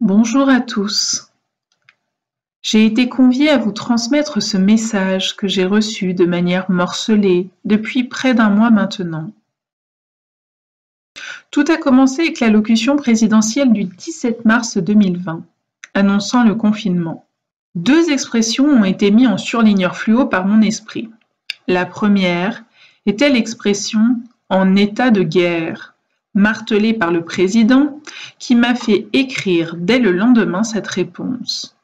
Bonjour à tous. J'ai été conviée à vous transmettre ce message que j'ai reçu de manière morcelée depuis près d'un mois maintenant. Tout a commencé avec l'allocution présidentielle du 17 mars 2020, annonçant le confinement. Deux expressions ont été mises en surligneur fluo par mon esprit. La première était l'expression « en état de guerre », martelée par le président, qui m'a fait écrire dès le lendemain cette réponse.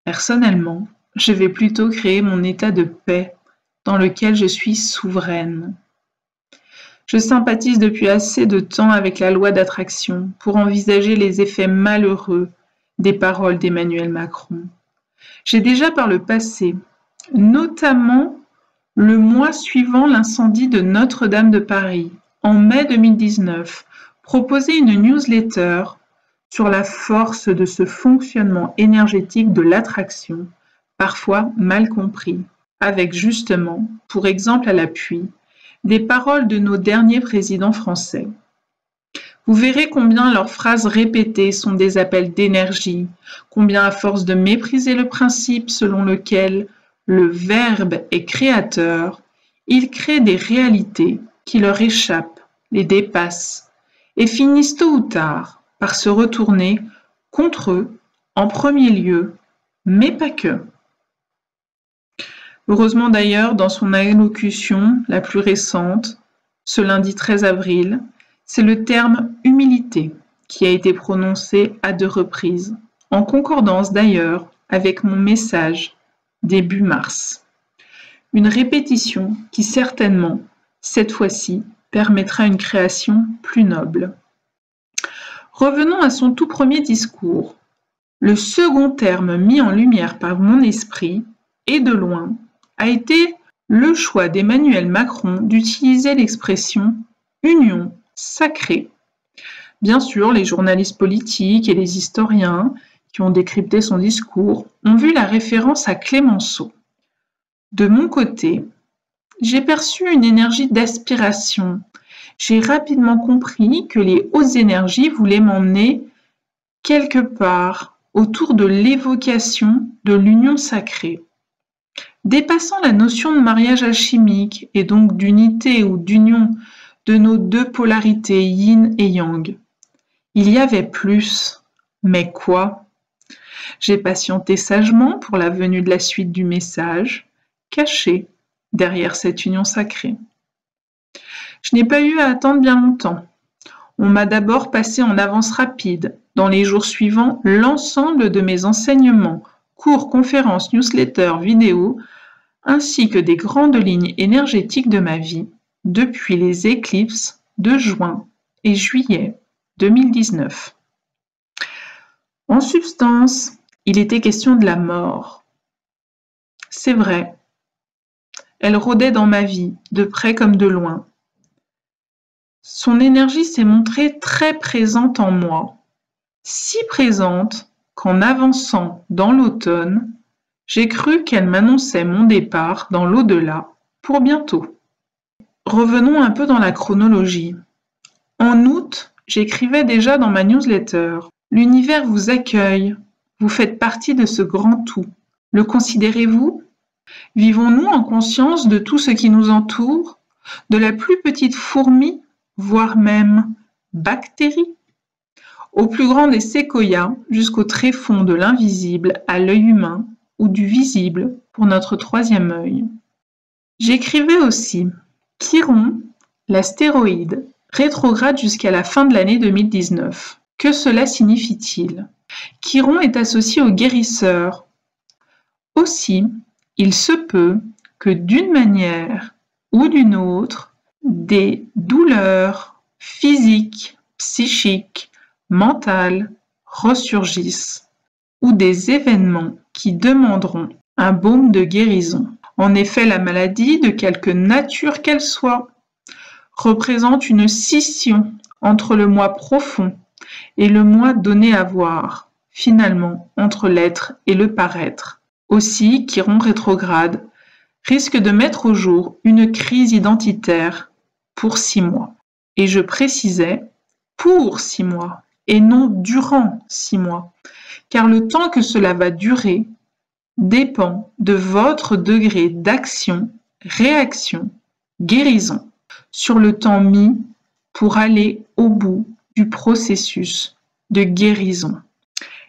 Personnellement, je vais plutôt créer mon état de paix, dans lequel je suis souveraine. Je sympathise depuis assez de temps avec la loi d'attraction pour envisager les effets malheureux des paroles d'Emmanuel Macron. J'ai déjà par le passé, notamment le mois suivant l'incendie de Notre-Dame de Paris, en mai 2019, proposé une newsletter sur la force de ce fonctionnement énergétique de l'attraction, parfois mal compris, avec justement, pour exemple à l'appui, des paroles de nos derniers présidents français. Vous verrez combien leurs phrases répétées sont des appels d'énergie, combien à force de mépriser le principe selon lequel le verbe est créateur, ils créent des réalités qui leur échappent, les dépassent, et finissent tôt ou tard par se retourner contre eux en premier lieu, mais pas que. Heureusement d'ailleurs, dans son allocution la plus récente, ce lundi 13 avril, c'est le terme « humilité » qui a été prononcé à 2 reprises, en concordance d'ailleurs avec mon message début mars. Une répétition qui certainement, cette fois-ci, permettra une création plus noble. Revenons à son tout premier discours. Le second terme mis en lumière par mon esprit, et de loin, a été le choix d'Emmanuel Macron d'utiliser l'expression « union sacrée ». Bien sûr, les journalistes politiques et les historiens qui ont décrypté son discours ont vu la référence à Clémenceau. De mon côté, j'ai perçu une énergie d'aspiration. J'ai rapidement compris que les hautes énergies voulaient m'emmener quelque part autour de l'évocation de l'union sacrée. Dépassant la notion de mariage alchimique et donc d'unité ou d'union de nos deux polarités yin et yang. Il y avait plus, mais quoi? J'ai patienté sagement pour la venue de la suite du message, caché derrière cette union sacrée. Je n'ai pas eu à attendre bien longtemps. On m'a d'abord passé en avance rapide, dans les jours suivants, l'ensemble de mes enseignements, cours, conférences, newsletters, vidéos, ainsi que des grandes lignes énergétiques de ma vie, depuis les éclipses de juin et juillet 2019. En substance, il était question de la mort. C'est vrai. Elle rôdait dans ma vie, de près comme de loin. Son énergie s'est montrée très présente en moi, si présente qu'en avançant dans l'automne, j'ai cru qu'elle m'annonçait mon départ dans l'au-delà pour bientôt. Revenons un peu dans la chronologie. En août, j'écrivais déjà dans ma newsletter « L'univers vous accueille, vous faites partie de ce grand tout. Le considérez-vous ? Vivons-nous en conscience de tout ce qui nous entoure, de la plus petite fourmi, voire même bactérie, au plus grand des séquoias jusqu'au tréfonds de l'invisible à l'œil humain ou du visible pour notre troisième œil. J'écrivais aussi « Chiron, l'astéroïde, rétrograde jusqu'à la fin de l'année 2019. Que cela signifie-t-il ? Chiron est associé au guérisseur. Aussi, il se peut que d'une manière ou d'une autre, des douleurs physiques, psychiques, mentales ressurgissent ou des événements qui demanderont un baume de guérison. En effet, la maladie, de quelque nature qu'elle soit, représente une scission entre le moi profond et le moi donné à voir, finalement entre l'être et le paraître. Aussi, Chiron rétrograde risque de mettre au jour une crise identitaire pour 6 mois. Et je précisais pour 6 mois, et non durant 6 mois, car le temps que cela va durer dépend de votre degré d'action, réaction, guérison, sur le temps mis pour aller au bout du processus de guérison.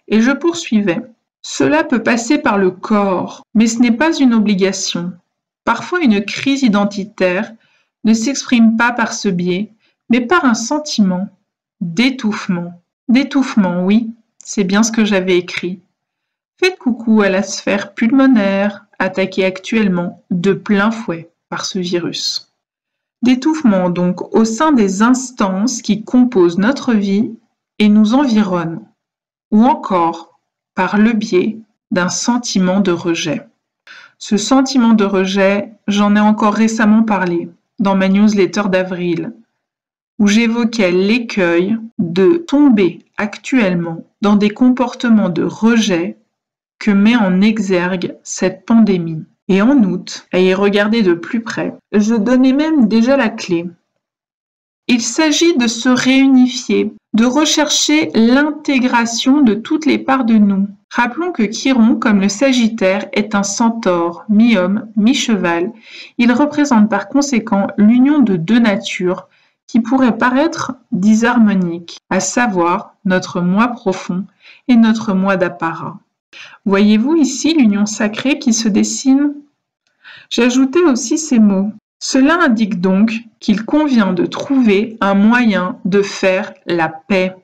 Et je poursuivais. Cela peut passer par le corps, mais ce n'est pas une obligation. Parfois, une crise identitaire ne s'exprime pas par ce biais, mais par un sentiment d'étouffement. D'étouffement, oui, c'est bien ce que j'avais écrit. Faites coucou à la sphère pulmonaire, attaquée actuellement de plein fouet par ce virus. D'étouffement donc au sein des instances qui composent notre vie et nous environnent, ou encore par le biais d'un sentiment de rejet. Ce sentiment de rejet, j'en ai encore récemment parlé dans ma newsletter d'avril, où j'évoquais l'écueil de tomber actuellement dans des comportements de rejet que met en exergue cette pandémie. Et en août, à y regarder de plus près, je donnais même déjà la clé. Il s'agit de se réunifier, de rechercher l'intégration de toutes les parts de nous. Rappelons que Chiron, comme le Sagittaire, est un centaure, mi-homme, mi-cheval. Il représente par conséquent l'union de deux natures qui pourraient paraître disharmoniques, à savoir notre moi profond et notre moi d'apparat. Voyez-vous ici l'union sacrée qui se dessine? J'ajoutais aussi ces mots. Cela indique donc qu'il convient de trouver un moyen de faire la paix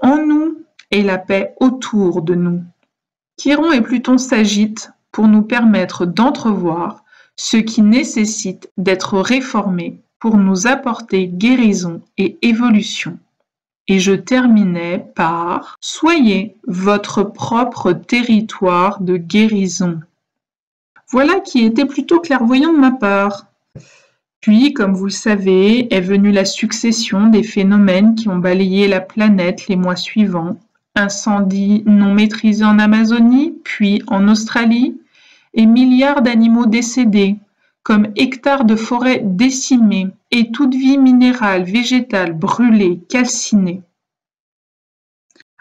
en nous et la paix autour de nous. Chiron et Pluton s'agitent pour nous permettre d'entrevoir ce qui nécessite d'être réformé pour nous apporter guérison et évolution. Et je terminais par « Soyez votre propre territoire de guérison ». Voilà qui était plutôt clairvoyant de ma part. Puis, comme vous le savez, est venue la succession des phénomènes qui ont balayé la planète les mois suivants. Incendie non maîtrisé en Amazonie, puis en Australie, et milliards d'animaux décédés, comme hectares de forêts décimées et toute vie minérale, végétale brûlée, calcinée.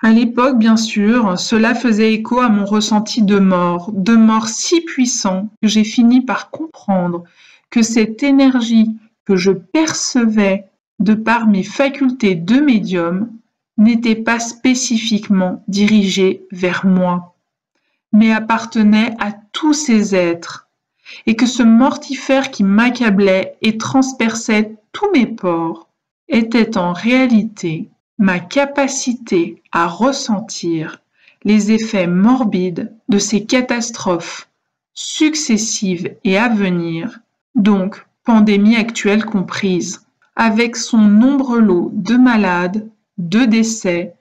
À l'époque, bien sûr, cela faisait écho à mon ressenti de mort si puissant que j'ai fini par comprendre que cette énergie que je percevais de par mes facultés de médium n'était pas spécifiquement dirigée vers moi, mais appartenait à tous ces êtres, et que ce mortifère qui m'accablait et transperçait tous mes pores était en réalité ma capacité à ressentir les effets morbides de ces catastrophes successives et à venir, donc pandémie actuelle comprise, avec son nombreux lot de malades, de décès,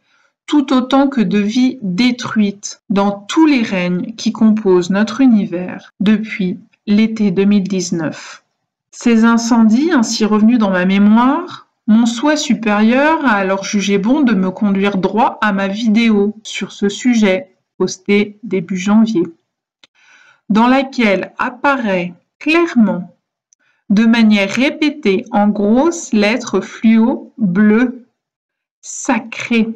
tout autant que de vies détruites dans tous les règnes qui composent notre univers depuis l'été 2019. Ces incendies, ainsi revenus dans ma mémoire, mon soi supérieur a alors jugé bon de me conduire droit à ma vidéo sur ce sujet, postée début janvier, dans laquelle apparaît clairement, de manière répétée en grosses lettres fluo bleues, sacré.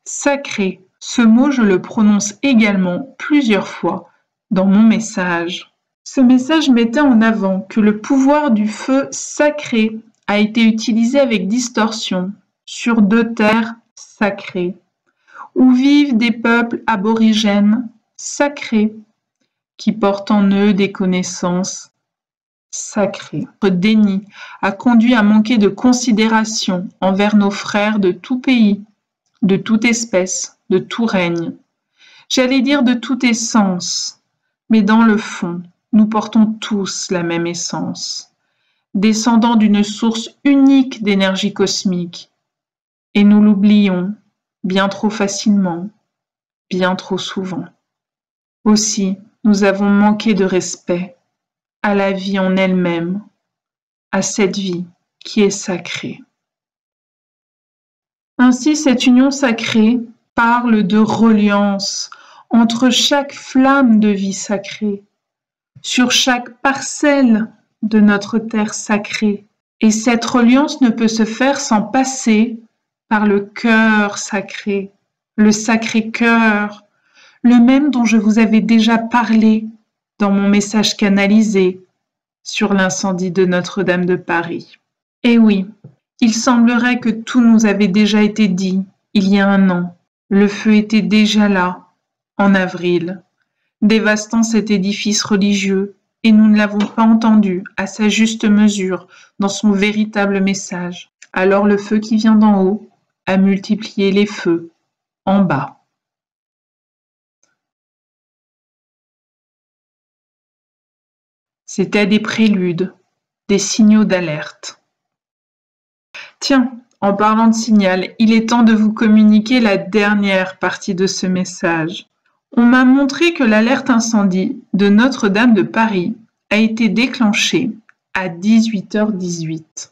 Sacré, ce mot je le prononce également plusieurs fois dans mon message. Ce message mettait en avant que le pouvoir du feu sacré a été utilisé avec distorsion sur deux terres sacrées, où vivent des peuples aborigènes sacrés, qui portent en eux des connaissances sacrées. Notre déni a conduit à manquer de considération envers nos frères de tout pays, de toute espèce, de tout règne. J'allais dire de toute essence, mais dans le fond, nous portons tous la même essence, descendant d'une source unique d'énergie cosmique, et nous l'oublions bien trop facilement, bien trop souvent. Aussi, nous avons manqué de respect à la vie en elle-même, à cette vie qui est sacrée. Ainsi, cette union sacrée parle de reliance entre chaque flamme de vie sacrée, sur chaque parcelle de notre terre sacrée. Et cette reliance ne peut se faire sans passer par le cœur sacré, le Sacré-Cœur, le même dont je vous avais déjà parlé dans mon message canalisé sur l'incendie de Notre-Dame de Paris. Eh oui, il semblerait que tout nous avait déjà été dit il y a 1 an. Le feu était déjà là, en avril, dévastant cet édifice religieux, et nous ne l'avons pas entendu à sa juste mesure dans son véritable message. Alors le feu qui vient d'en haut a multiplié les feux en bas. C'était des préludes, des signaux d'alerte. Tiens, en parlant de signal, il est temps de vous communiquer la dernière partie de ce message. On m'a montré que l'alerte incendie de Notre-Dame de Paris a été déclenchée à 18h18.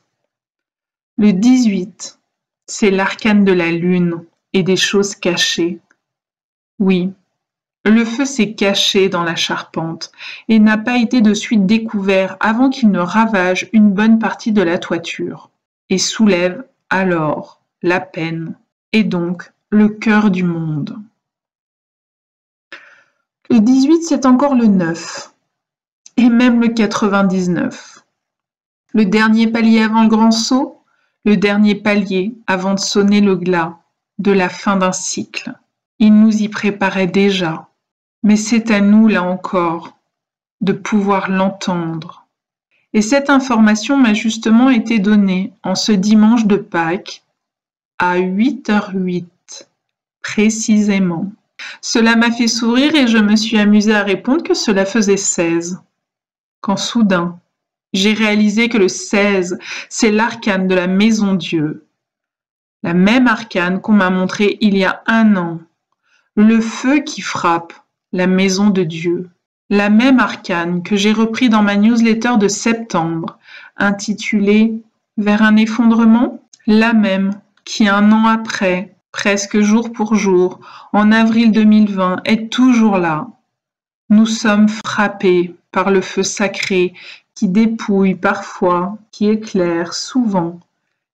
Le 18, c'est l'arcane de la lune et des choses cachées. Oui, le feu s'est caché dans la charpente et n'a pas été de suite découvert avant qu'il ne ravage une bonne partie de la toiture et soulève alors la peine et donc le cœur du monde. Le 18, c'est encore le 9 et même le 99. Le dernier palier avant le grand saut, le dernier palier avant de sonner le glas de la fin d'un cycle. Il nous y préparait déjà, mais c'est à nous, là encore, de pouvoir l'entendre. Et cette information m'a justement été donnée en ce dimanche de Pâques, à 8h08, précisément. Cela m'a fait sourire et je me suis amusée à répondre que cela faisait 16. Quand soudain, j'ai réalisé que le 16, c'est l'arcane de la Maison Dieu. La même arcane qu'on m'a montrée il y a 1 an. Le feu qui frappe la Maison de Dieu. La même arcane que j'ai repris dans ma newsletter de septembre, intitulée « Vers un effondrement ?» La même qui 1 an après, presque jour pour jour, en avril 2020, est toujours là. Nous sommes frappés par le feu sacré qui dépouille parfois, qui éclaire souvent,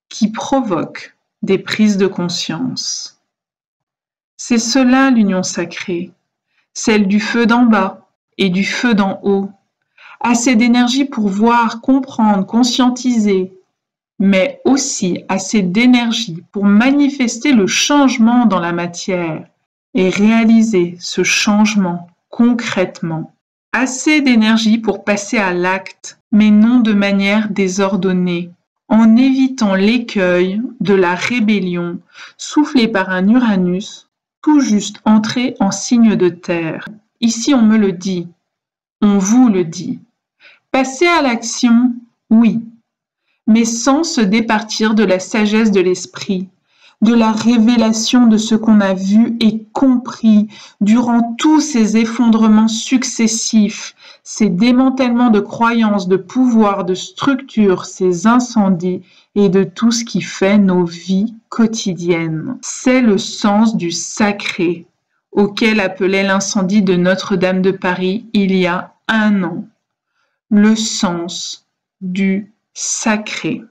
qui provoque des prises de conscience. C'est cela l'union sacrée, celle du feu d'en bas et du feu d'en haut, assez d'énergie pour voir, comprendre, conscientiser, mais aussi assez d'énergie pour manifester le changement dans la matière et réaliser ce changement concrètement. Assez d'énergie pour passer à l'acte, mais non de manière désordonnée, en évitant l'écueil de la rébellion soufflée par un Uranus tout juste entré en signe de terre. Ici on me le dit, on vous le dit. Passer à l'action, oui, mais sans se départir de la sagesse de l'esprit, de la révélation de ce qu'on a vu et compris durant tous ces effondrements successifs, ces démantèlements de croyances, de pouvoirs, de structures, ces incendies et de tout ce qui fait nos vies quotidiennes. C'est le sens du sacré auquel appelait l'incendie de Notre-Dame de Paris il y a 1 an. Le sens du sacré.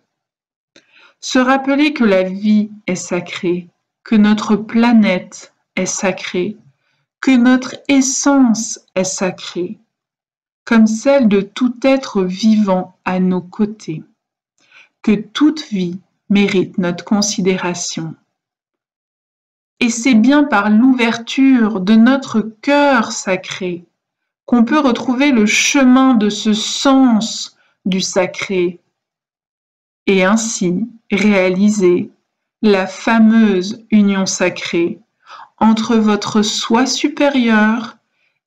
Se rappeler que la vie est sacrée, que notre planète est sacrée, que notre essence est sacrée, comme celle de tout être vivant à nos côtés, que toute vie mérite notre considération. Et c'est bien par l'ouverture de notre cœur sacré qu'on peut retrouver le chemin de ce sens du sacré, et ainsi réaliser la fameuse union sacrée entre votre soi supérieur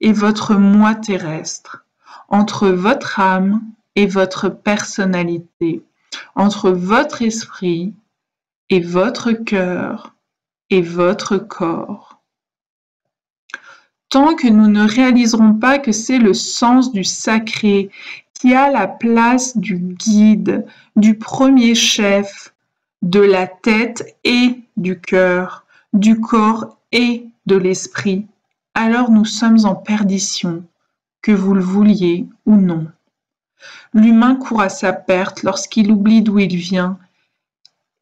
et votre moi terrestre, entre votre âme et votre personnalité, entre votre esprit et votre cœur et votre corps. Tant que nous ne réaliserons pas que c'est le sens du sacré qui a la place du guide, du premier chef, de la tête et du cœur, du corps et de l'esprit, alors nous sommes en perdition, que vous le vouliez ou non. L'humain court à sa perte lorsqu'il oublie d'où il vient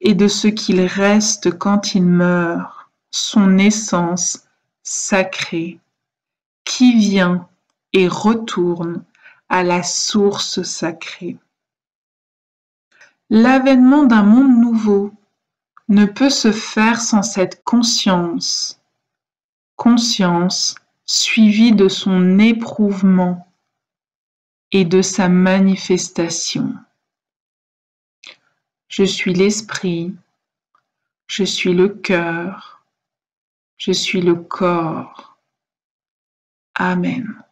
et de ce qu'il reste quand il meurt, son essence sacrée, qui vient et retourne à la source sacrée. L'avènement d'un monde nouveau ne peut se faire sans cette conscience, conscience suivie de son éprouvement et de sa manifestation. Je suis l'esprit, je suis le cœur, je suis le corps. Amen.